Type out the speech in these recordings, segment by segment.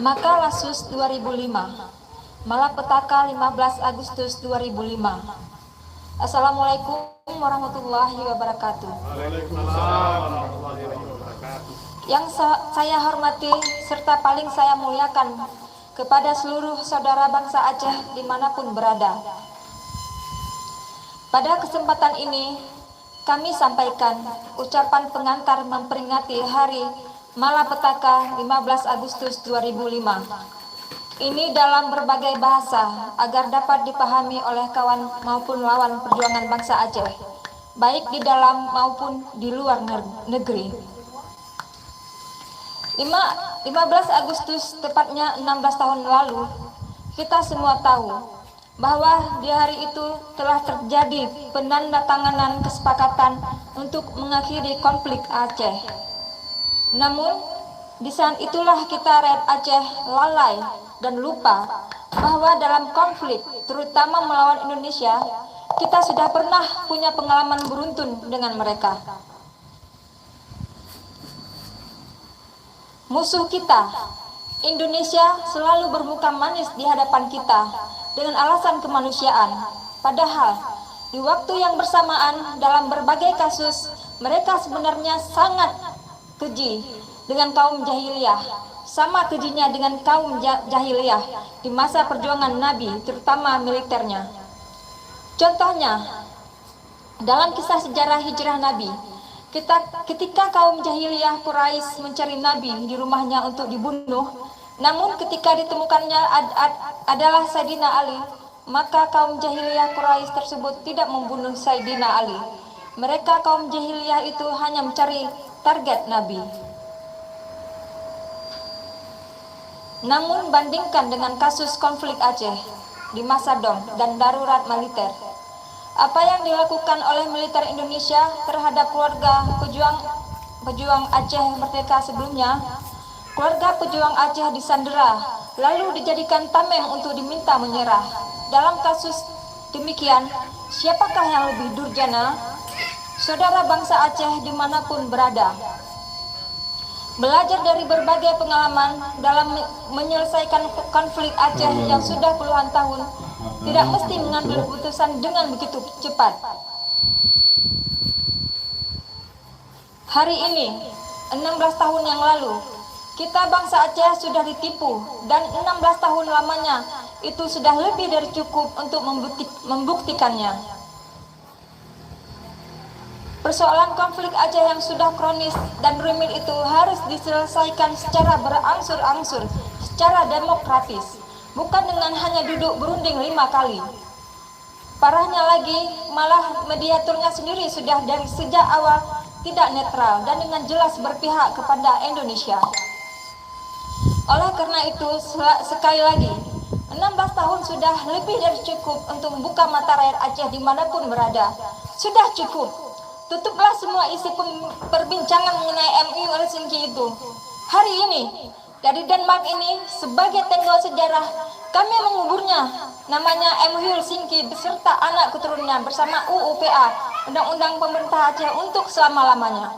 Makalah Sus 2005, Malapetaka 15 Agustus 2005. Assalamualaikum warahmatullahi wabarakatuh. Yang saya hormati serta paling saya muliakan kepada seluruh saudara bangsa Aceh dimanapun berada. Pada kesempatan ini kami sampaikan ucapan pengantar memperingati Hari Malapetaka 15 Agustus 2005. Ini dalam berbagai bahasa agar dapat dipahami oleh kawan maupun lawan perjuangan bangsa Aceh, baik di dalam maupun di luar negeri. 15 Agustus, tepatnya 16 tahun lalu, kita semua tahu bahwa di hari itu telah terjadi penandatanganan kesepakatan untuk mengakhiri konflik Aceh. Namun, di saat itulah kita rakyat Aceh lalai dan lupa bahwa dalam konflik, terutama melawan Indonesia, kita sudah pernah punya pengalaman beruntun dengan mereka. Musuh kita, Indonesia, selalu bermuka manis di hadapan kita dengan alasan kemanusiaan. Padahal, di waktu yang bersamaan dalam berbagai kasus, mereka sebenarnya sangat keji dengan kaum jahiliyah, sama kejinya dengan kaum jahiliyah di masa perjuangan Nabi, terutama militernya. Contohnya, dalam kisah sejarah hijrah Nabi, ketika kaum jahiliyah Quraisy mencari Nabi di rumahnya untuk dibunuh, namun ketika ditemukannya adalah Sayyidina Ali, maka kaum jahiliyah Quraisy tersebut tidak membunuh Sayyidina Ali. Mereka kaum jahiliyah itu hanya mencari target Nabi. Namun bandingkan dengan kasus konflik Aceh di masa DOM dan darurat militer, apa yang dilakukan oleh militer Indonesia terhadap keluarga pejuang Aceh merdeka sebelumnya, keluarga pejuang Aceh disandera lalu dijadikan tameng untuk diminta menyerah. Dalam kasus demikian, siapakah yang lebih durjana? Saudara bangsa Aceh dimanapun berada, belajar dari berbagai pengalaman dalam menyelesaikan konflik Aceh yang sudah puluhan tahun, tidak mesti mengambil keputusan dengan begitu cepat. Hari ini, 16 tahun yang lalu, kita bangsa Aceh sudah ditipu, dan 16 tahun lamanya itu sudah lebih dari cukup untuk membuktikannya. Persoalan konflik Aceh yang sudah kronis dan rumit itu harus diselesaikan secara berangsur-angsur, secara demokratis, bukan dengan hanya duduk berunding 5 kali. Parahnya lagi, malah mediatornya sendiri sudah dari sejak awal tidak netral dan dengan jelas berpihak kepada Indonesia. Oleh karena itu, sekali lagi, 16 tahun sudah lebih dari cukup untuk membuka mata rakyat Aceh dimanapun berada. Sudah cukup. Tutuplah semua isi perbincangan mengenai MU Helsinki itu. Hari ini, dari Denmark ini, sebagai tenggal sejarah, kami menguburnya. Namanya MU Helsinki beserta anak keturunannya bersama UUPA, Undang-Undang Pemerintah Aceh, untuk selama-lamanya.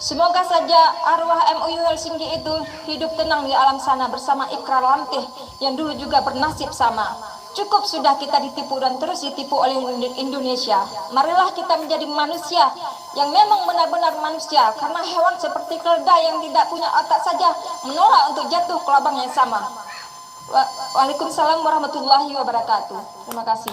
Semoga saja arwah MU Helsinki itu hidup tenang di alam sana bersama Ikrar Lantih yang dulu juga bernasib sama. Cukup sudah kita ditipu dan terus ditipu oleh Indonesia. Marilah kita menjadi manusia yang memang benar-benar manusia, karena hewan seperti keledai yang tidak punya otak saja menolak untuk jatuh ke lubang yang sama. Waalaikumsalam warahmatullahi wabarakatuh. Terima kasih.